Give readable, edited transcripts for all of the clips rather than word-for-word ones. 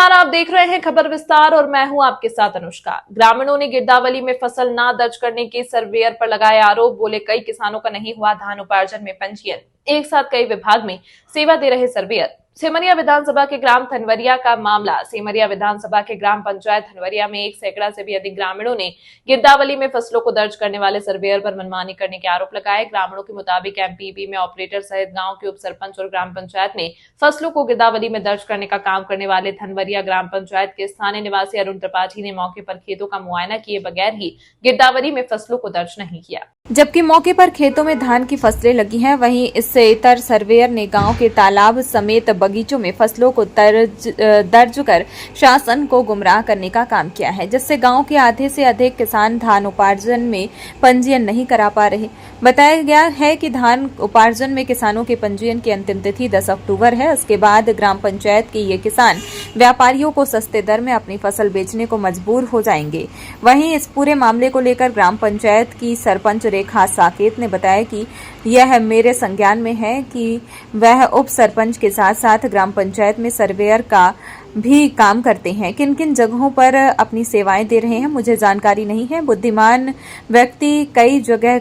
नमस्कार, आप देख रहे हैं खबर विस्तार और मैं हूं आपके साथ अनुष्का। ग्रामीणों ने गिरदावली में फसल ना दर्ज करने के सर्वेयर पर लगाए आरोप। बोले कई किसानों का नहीं हुआ धान उपार्जन में पंजीयन। एक साथ कई विभाग में सेवा दे रहे सर्वेयर। सेमरिया विधानसभा के ग्राम धनवरिया का मामला। सेमरिया विधानसभा के ग्राम पंचायत धनवरिया में 1 सैकड़ा से भी अधिक ग्रामीणों ने गिरदावली में फसलों को दर्ज करने वाले सर्वेयर पर मनमानी करने के आरोप लगाए। ग्रामीणों के मुताबिक एमपीबी में ऑपरेटर सहित गांव के उप सरपंच और ग्राम पंचायत ने फसलों को गिरदावली में दर्ज करने का काम करने वाले धनवरिया ग्राम पंचायत के स्थानीय निवासी अरुण त्रिपाठी ने मौके पर खेतों का मुआयना किए बगैर ही गिरदावली में फसलों को दर्ज नहीं किया, जबकि मौके पर खेतों में धान की फसलें लगी हैं। वहीं इससे इतर सर्वेयर ने गांव के तालाब समेत बगीचों में फसलों को दर्ज कर शासन को गुमराह करने का काम किया है, जिससे गांव के आधे से अधिक किसान धान उपार्जन में पंजीयन नहीं करा पा रहे। बताया गया है कि धान उपार्जन में किसानों के पंजीयन की अंतिम तिथि 10 अक्टूबर है। उसके बाद ग्राम पंचायत के ये किसान व्यापारियों को सस्ते दर में अपनी फसल बेचने को मजबूर हो जाएंगे। वहीं इस पूरे मामले को लेकर ग्राम पंचायत की सरपंच रेखा साकेत ने बताया कि यह मेरे संज्ञान में है कि वह उप सरपंच के साथ साथ ग्राम पंचायत में सर्वेयर का भी काम करते हैं। किन किन जगहों पर अपनी सेवाएं दे रहे हैं मुझे जानकारी नहीं है। बुद्धिमान व्यक्ति कई जगह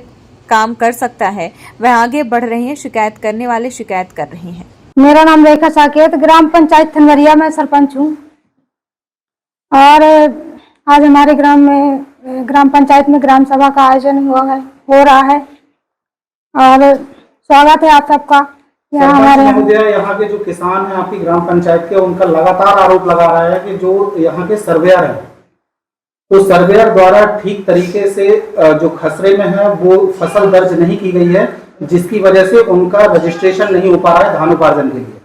काम कर सकता है, वह आगे बढ़ रहे हैं। शिकायत करने वाले शिकायत कर रहे हैं। मेरा नाम रेखा साकेत, ग्राम पंचायत धनवरिया में सरपंच हूँ। और आज हमारे ग्राम पंचायत में ग्राम सभा का आयोजन हो रहा है और स्वागत है आप सबका। यहाँ के जो किसान हैं आपकी ग्राम पंचायत के, उनका लगातार आरोप लगा रहा है कि जो यहाँ के सर्वेयर हैं, तो सर्वेयर द्वारा ठीक तरीके से जो खसरे में है वो फसल दर्ज नहीं की गई है, जिसकी वजह से उनका रजिस्ट्रेशन नहीं हो पा रहा है धान उपार्जन के लिए।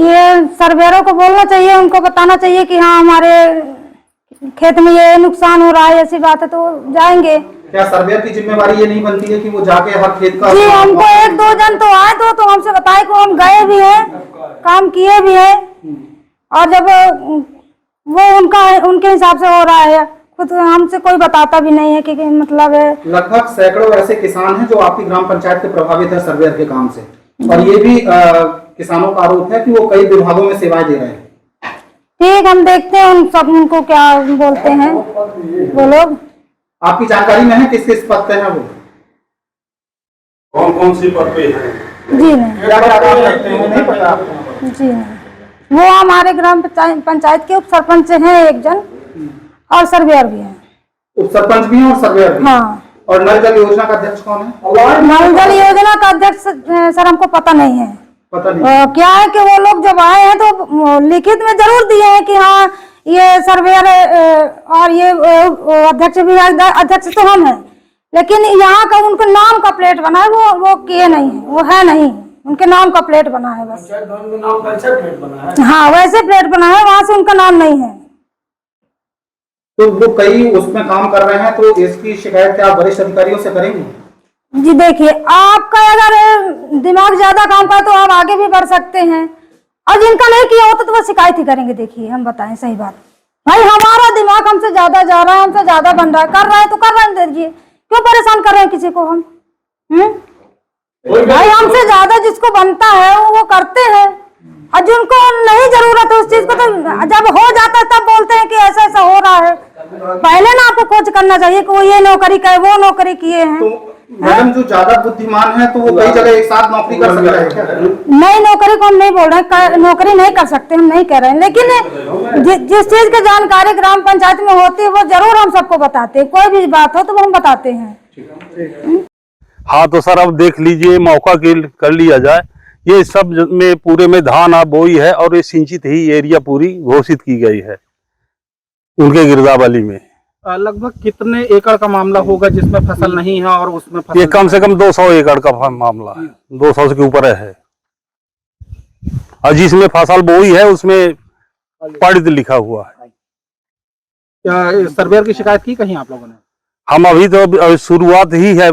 ये सर्वेयरों को बोलना चाहिए, उनको बताना चाहिए कि हाँ हमारे खेत में ये नुकसान हो रहा है, ऐसी बात है तो जाएंगे। क्या सर्वेयर की जिम्मेवारी ये नहीं बनती है कि वो जाके हर खेत का? जी, हमको 1-2 जन तो आए तो हमसे बताए कि हम गए भी हैं, काम किए भी हैं, और जब वो उनके हिसाब से हो रहा है, खुद हमसे कोई बताता भी नहीं है कि मतलब है। लगभग सैकड़ों ऐसे किसान हैं जो आपकी ग्राम पंचायत के प्रभावित है सर्वेयर के काम से, और ये भी किसानों का आरोप है कि वो कई विभागों में सेवाएं दे रहे हैं। ठीक, हम देखते हैं उनको क्या बोलते हैं वो लोग। आपकी जानकारी में है किस किस पद पे है वो? कौन सी पद पे है? जी नहीं, क्या काम करते हैं नहीं पता आपको? जी नहीं, वो हमारे ग्राम पंचायत के उप सरपंच हैं एक जन, और सर्वेयर भी हैं। उप सरपंच भी हैं और सर्वेयर भी? हाँ। और नल जल योजना का अध्यक्ष कौन है? नल जल योजना का अध्यक्ष सर हमको पता नहीं है। पता नहीं। क्या है कि वो लोग जब आए हैं तो लिखित में जरूर दिए हैं कि हाँ ये सर्वेयर और ये अध्यक्ष भी, अध्यक्ष तो हम हैं, लेकिन यहाँ का उनका नाम का प्लेट बना है, वो किए नहीं है, वो है नहीं, उनके नाम का प्लेट बना है बस। नाम वैसे प्लेट बना है? हाँ, वैसे प्लेट बना है, वहां से उनका नाम नहीं है। तो वो कई उसमें काम कर रहे हैं, तो इसकी शिकायत क्या वरिष्ठ अधिकारियों से करेंगे? जी देखिए, आपका अगर दिमाग ज्यादा काम करे तो आप आगे भी बढ़ सकते हैं, और जिनका नहीं किया होता तो वो शिकायत ही करेंगे। देखिए हम बताएं सही बात, भाई हमारा दिमाग हमसे ज्यादा जा रहा है, हमसे ज्यादा बन रहा है, कर रहा है तो कर रहे दीजिए, क्यों परेशान कर रहे हैं किसी को हम? भाई हमसे ज्यादा जिसको बनता है वो करते हैं, और जिनको नहीं जरूरत है उस चीज को तो जब हो जाता है तब बोलते हैं कि ऐसा ऐसा हो रहा है। पहले ना आपको खोज करना चाहिए कि वो ये नौकरी करे, वो नौकरी किए हैं। तो मैडम जो ज्यादा बुद्धिमान है तो वो कई जगह एक साथ नौकरी कर सकता है क्या? नहीं, नौकरी को हम नहीं बोल रहे, नौकरी नहीं कर सकते, हम नहीं कह रहे हैं, लेकिन जिस चीज की जानकारी ग्राम पंचायत में होती है वो जरूर हम सबको बताते हैं। कोई भी बात हो तो वो हम बताते हैं। हाँ तो सर अब देख लीजिए, मौका कर लिया जाए। ये सब में पूरे में धान आप बोई है और ये सिंचित ही एरिया पूरी घोषित की गई है उनके गिरदावली में। लगभग कितने एकड़ का मामला होगा जिसमें फसल नहीं है और उसमें फसल? ये कम से कम 200 एकड़ का मामला है, 200 से ऊपर है। और जिसमें फसल बोई है उसमें पड़ित लिखा हुआ है। क्या सर्वेयर की शिकायत की कहीं आप लोगों ने? हम अभी तो शुरुआत ही है,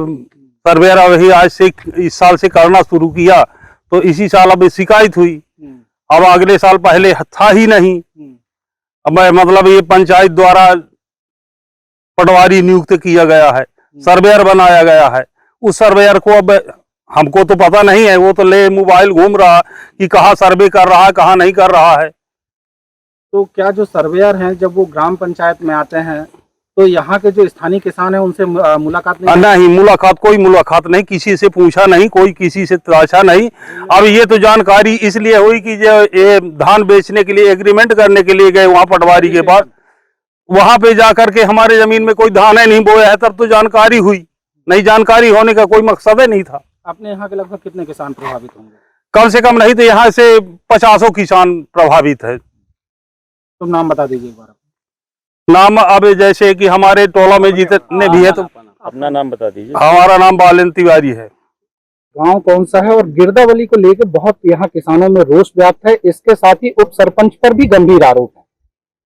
सर्वेयर अभी आज से इस साल से करना शुरू किया, तो इसी साल अब शिकायत हुई। अब अगले साल पहले था ही नहीं। अब मतलब ये पंचायत द्वारा पटवारी नियुक्त किया गया है, सर्वेयर बनाया गया है, उस सर्वेयर को अब हमको तो पता नहीं है, वो तो ले मोबाइल घूम रहा कि कहाँ सर्वे कर रहा है कहाँ नहीं कर रहा है। तो क्या जो सर्वेयर हैं जब वो ग्राम पंचायत में आते हैं तो यहाँ के जो स्थानीय किसान हैं उनसे मुलाकात नहीं? नहीं, मुलाकात कोई मुलाकात नहीं, किसी से पूछा नहीं, कोई किसी से तलाशा नहीं। अब ये तो जानकारी इसलिए हुई कि जो ये धान बेचने के लिए एग्रीमेंट करने के लिए गए वहाँ पटवारी के पास, वहां पे जाकर के हमारे जमीन में कोई धान नहीं बोया है, तब तो जानकारी हुई। नहीं, जानकारी होने का कोई मकसद ही नहीं था। अपने यहाँ के लगभग कितने किसान प्रभावित होंगे? कम से कम नहीं तो यहाँ से 50 किसान प्रभावित है। तो नाम बता दीजिए एक बार। नाम अब जैसे कि हमारे टोला में जितने भी है, तो अपना नाम बता दीजिए। हमारा नाम बालन तिवारी है। गांव कौन सा है और गिरदावली को लेकर बहुत यहाँ किसानों में रोष व्याप्त है, इसके साथ ही उप सरपंच पर भी गंभीर आरोप है,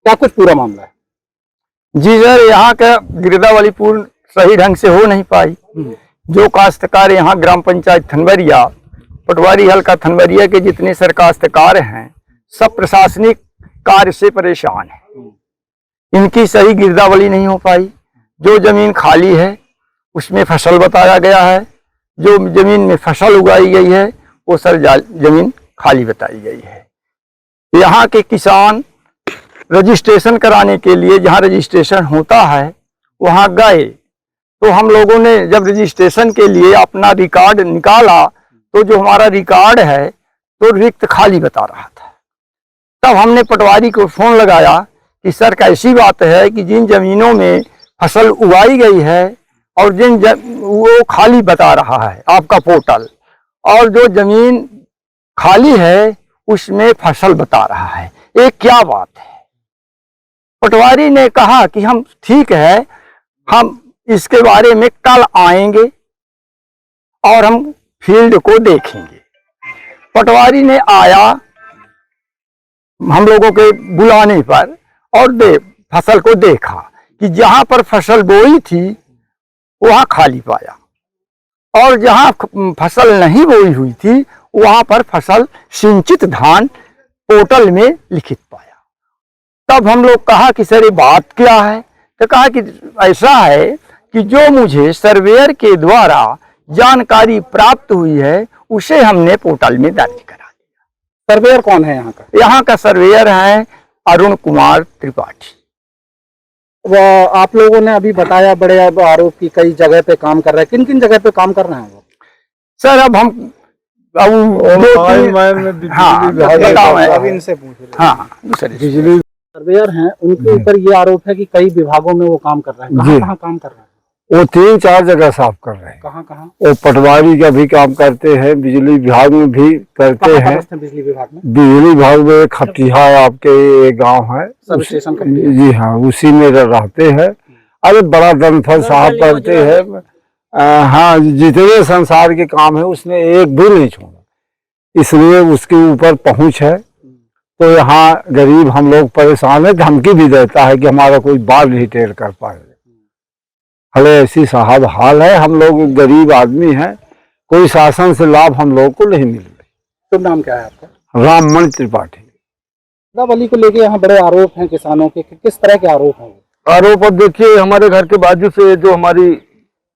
क्या कुछ पूरा मामला है? जी सर, यहाँ का गिरदावली पूर्ण सही ढंग से हो नहीं पाई। जो काश्तकार यहाँ ग्राम पंचायत थनवरिया, पटवारी हल्का थनवरिया के जितने सर काश्तकार हैं, सब प्रशासनिक कार्य से परेशान हैं। इनकी सही गिरदावली नहीं हो पाई। जो जमीन खाली है उसमें फसल बताया गया है, जो जमीन में फसल उगाई गई है वो सर जमीन खाली बताई गई है। यहाँ के किसान रजिस्ट्रेशन कराने के लिए जहाँ रजिस्ट्रेशन होता है वहाँ गए, तो हम लोगों ने जब रजिस्ट्रेशन के लिए अपना रिकॉर्ड निकाला तो जो हमारा रिकॉर्ड है तो रिक्त खाली बता रहा था। तब हमने पटवारी को फोन लगाया कि सर कैसी बात है कि जिन जमीनों में फसल उगाई गई है और वो खाली बता रहा है आपका पोर्टल, और जो जमीन खाली है उसमें फसल बता रहा है, ये क्या बात है? पटवारी ने कहा कि हम ठीक है, हम इसके बारे में कल आएंगे और हम फील्ड को देखेंगे। पटवारी ने आया हम लोगों के बुलाने पर और फसल को देखा कि जहां पर फसल बोई थी वहां खाली पाया, और जहां फसल नहीं बोई हुई थी वहां पर फसल सिंचित धान पोर्टल में लिखित पाया। तब हम लोग कहा कि सर ये बात क्या है? तो कहा कि ऐसा है कि जो मुझे सर्वेयर के द्वारा जानकारी प्राप्त हुई है उसे हमने पोर्टल में दर्ज करा दिया। सर्वेयर कौन है यहाँ का? यहाँ का सर्वेयर है अरुण कुमार त्रिपाठी। वो आप लोगों ने अभी बताया बड़े आरोप की कई जगह पे काम कर रहे हैं, किन किन जगह पे काम कर रहे हैं वो? सर अब हम हाँ अब इनसे पूछ रहे हैं। हाँ बिजली सर्वेयर हैं, उनके ऊपर ये आरोप है कि कई विभागों में वो काम कर रहे हैं। कहाँ कहाँ काम कर रहे हैं? वो 3-4 जगह साफ कर रहे हैं। कहाँ कहाँ? वो पटवारी का भी काम करते हैं, बिजली विभाग में भी करते कहाँ हैं। हैं बिजली विभाग में? बिजली विभाग में खटिया आपके एक गांव है, सब स्टेशन का? जी हाँ, उसी में रहते हैं। अरे बड़ा दमफल साहब करते हैं। हाँ, जितने संसार के काम है उसने एक भी नहीं छोड़ा, इसलिए उसके ऊपर पहुंच है। तो यहाँ गरीब हम लोग परेशान है, धमकी भी देता है कि हमारा कोई बाल नहीं टेर कर पाए। हले ऐसी साहब हाल है, हम लोग गरीब आदमी हैं, कोई शासन से लाभ हम लोग को नहीं मिल रही। तो नाम क्या है आपका? राममन त्रिपाठी। गिरदावली को लेके यहाँ बड़े आरोप हैं किसानों के, किस तरह के आरोप हैं? आरोप अब देखिए, हमारे घर के बाजू से जो हमारी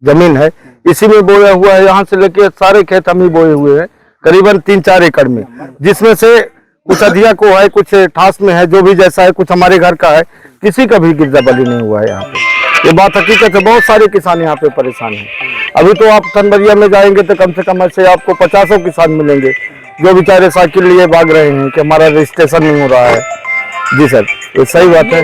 जमीन है इसी में बोया हुआ है, यहाँ से लेके सारे खेत हम ही बोए हुए हैं, करीबन 3-4 एकड़ में, जिसमें से कुछ अधिया को है, कुछ ठास में है, जो भी जैसा है, कुछ हमारे घर का है, किसी का भी गिरदावली नहीं हुआ है यहाँ पे। ये बात हकीकत है, बहुत सारे किसान यहाँ पे परेशान हैं। अभी तो आप थनवरिया में जाएंगे तो कम से कम ऐसे आपको 50 किसान मिलेंगे जो बेचारे साइकिल लिए भाग रहे हैं कि हमारा रजिस्ट्रेशन नहीं हो रहा है। जी सर, ये सही बात है।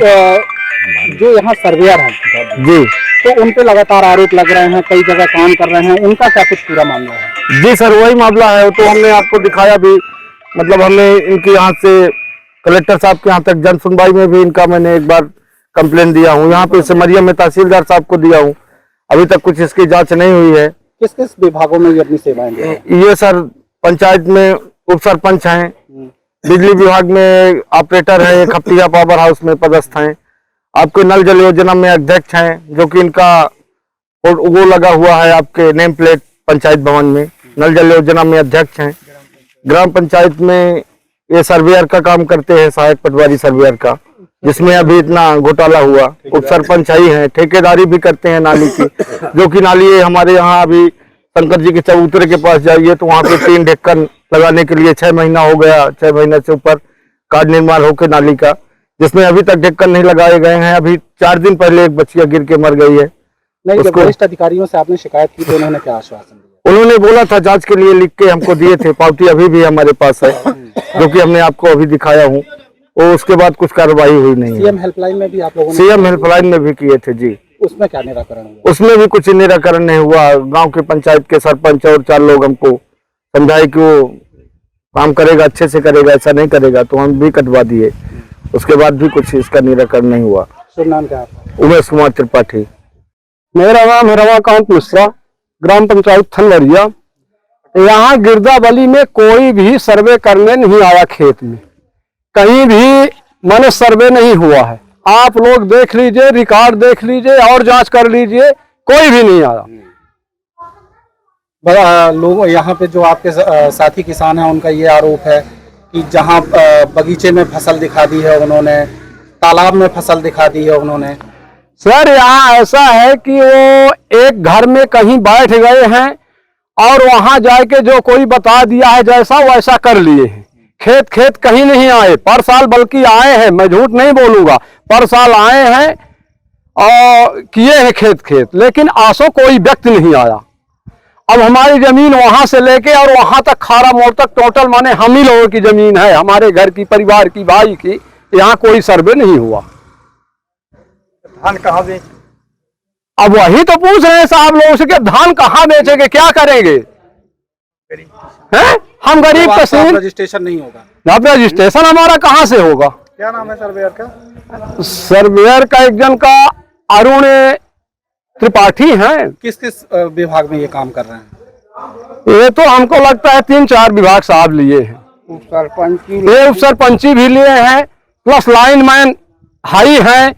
जो यहाँ सर्वेयर हैं जी, तो उन पे लगातार आरोप लग रहे हैं, कई जगह काम कर रहे हैं, उनका क्या कुछ पूरा मामला है? जी सर, वही मामला है। तो हमने आपको दिखाया भी, मतलब हमने इनके यहाँ से कलेक्टर साहब के यहाँ तक जन सुनवाई में भी इनका मैंने एक बार कंप्लेन दिया हूँ, यहाँ पे सिमरिया में तहसीलदार साहब को दिया हूँ, अभी तक कुछ इसकी जांच नहीं हुई है। किस किस विभागों में ये अपनी सेवाएं दे रहे हैं? ये सर पंचायत में उप सरपंच हैं, बिजली विभाग में ऑपरेटर हैं, एक खपटिया पावर हाउस में पदस्थ हैं, आपके नल जल योजना में अध्यक्ष हैं, जो कि इनका वो लगा हुआ है आपके नेम प्लेट पंचायत भवन में, नल जल योजना में अध्यक्ष हैं। ग्राम पंचायत में ये सर्वेयर का काम करते हैं, सहायक पटवारी सर्वेयर का, जिसमें अभी इतना घोटाला हुआ। उप सरपंच ही है, ठेकेदारी भी करते हैं नाली की, जो कि नाली हमारे यहाँ अभी शंकर जी के चबूतरे के पास जाइए तो वहाँ पे 3 ढक्कन लगाने के लिए 6 महीना हो गया, 6 महीने से ऊपर कार्य निर्माण होकर नाली का, जिसमें अभी तक ढक्कन नहीं लगाए गए हैं। अभी 4 दिन पहले एक बच्चिया गिर के मर गई है। नहीं, जब वरिष्ठ अधिकारियों से आपने शिकायत की तो उन्होंने क्या आश्वासन दिया? उन्होंने बोला था जांच के लिए लिख के हमको दिए थे, पावती अभी भी हमारे पास है, जो कि हमने आपको अभी दिखाया हूँ। और उसके बाद कुछ कार्रवाई हुई नहीं है। सीएम हेल्पलाइन में भी आप लोगों ने? सीएम हेल्पलाइन में भी किए थे जी। उसमें क्या निराकरण हुआ? उसमें भी कुछ निराकरण नहीं हुआ। गांव के पंचायत के सरपंच और 4 लोग हमको समझाए कि वो काम करेगा, अच्छे से करेगा, ऐसा नहीं करेगा, तो हम भी कटवा दिए। उसके बाद भी कुछ इसका निराकरण नहीं हुआ। शुभ नाम क्या आपका? उमेश कुमार त्रिपाठी। मेरा नाम है रमाकांत मिश्रा, ग्राम पंचायत थनवरिया। यहाँ गिरदावली में कोई भी सर्वे करने नहीं आया, खेत में कहीं भी माने सर्वे नहीं हुआ है। आप लोग देख लीजिए, रिकॉर्ड देख लीजिए और जांच कर लीजिए, कोई भी नहीं आया। लोग यहाँ पे जो आपके साथी किसान हैं उनका ये आरोप है कि जहाँ बगीचे में फसल दिखा दी है उन्होंने, तालाब में फसल दिखा दी है उन्होंने। सर यहाँ ऐसा है कि वो एक घर में कहीं बैठ गए हैं और वहां जाके जो कोई बता दिया है जैसा वैसा कर लिए हैं। खेत कहीं नहीं आए, पर साल बल्कि आए हैं, मैं झूठ नहीं बोलूंगा, पर साल आए हैं और किए हैं खेत, लेकिन आसो कोई व्यक्ति नहीं आया। अब हमारी जमीन वहां से लेके और वहां तक खारा मोड़ तक टोटल माने हम ही लोगों की जमीन है, हमारे घर की, परिवार की, भाई की। यहाँ कोई सर्वे नहीं हुआ। धान कहाँ बेच? अब वही तो पूछ रहे हैं साहब लोगों से कि धान कहाँ बेचेंगे, क्या करेंगे? हैं? हम गरीब तहसील, रजिस्ट्रेशन नहीं होगा। अब रजिस्ट्रेशन हमारा कहाँ से होगा? क्या नाम है सर्वेयर का? सर्वेयर का एक जन का अरुण त्रिपाठी हैं। किस किस विभाग में ये काम कर रहे हैं? ये तो हमको लगता है 3-4 विभाग साहब लिए हैं। ये उप सरपंची भी लिए हैं, प्लस लाइनमैन हाई हैं,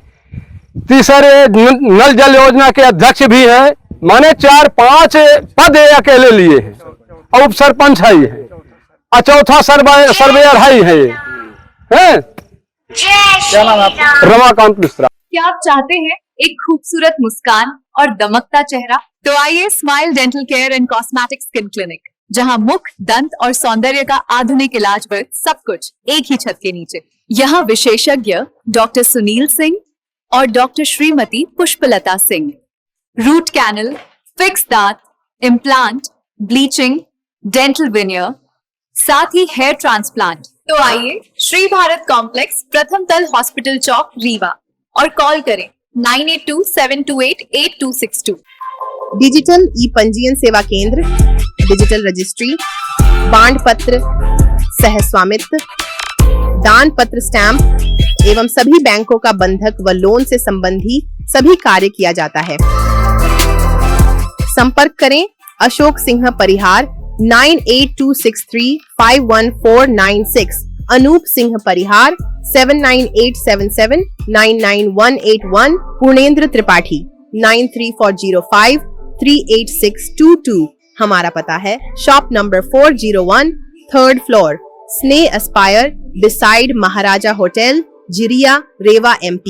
तीसरे नल जल योजना के अध्यक्ष भी हैं। माने 4-5 पद अकेले लिए हैं और उप सरपंच है ये, और चौथा सर्वेयर है ये हैं। क्या नाम है आपका? रमाकांत मिश्रा। क्या आप चाहते हैं एक खूबसूरत मुस्कान और दमकता चेहरा? तो आइए smile dental care and cosmetic skin clinic, जहां मुख, दंत और सौंदर्य का आधुनिक इलाज वर्ग सब कुछ एक ही छत के नीचे। यहाँ विशेषज्ञ डॉक्टर सुनील सिंह और doctor Shrimati Pushpalata Singh, root canal, fix दांत, इम्प्लांट, ब्लीचिंग, डेंटल विनियर, साथ ही हेयर ट्रांसप्लांट। तो आइए श्री भारत कॉम्प्लेक्स, प्रथम तल, हॉस्पिटल चौक, रीवा, और कॉल करें 9827288262। डिजिटल ई पंजीयन सेवा केंद्र, डिजिटल रजिस्ट्री, बांड पत्र, सह स्वामित्व, दान पत्र, स्टैंप एवं सभी बैंकों का बंधक व लोन से संबंधी सभी कार्य किया जाता है। संपर्क करें अशोक सिंह परिहार 9826351496, अनूप सिंह परिहार 7987799181, पूर्णेंद्र त्रिपाठी 9340538622। हमारा पता है शॉप नंबर 401, 3rd फ्लोर, स्नेह एस्पायर, बिसाइड महाराजा होटल, जिरिया, रेवा, MP।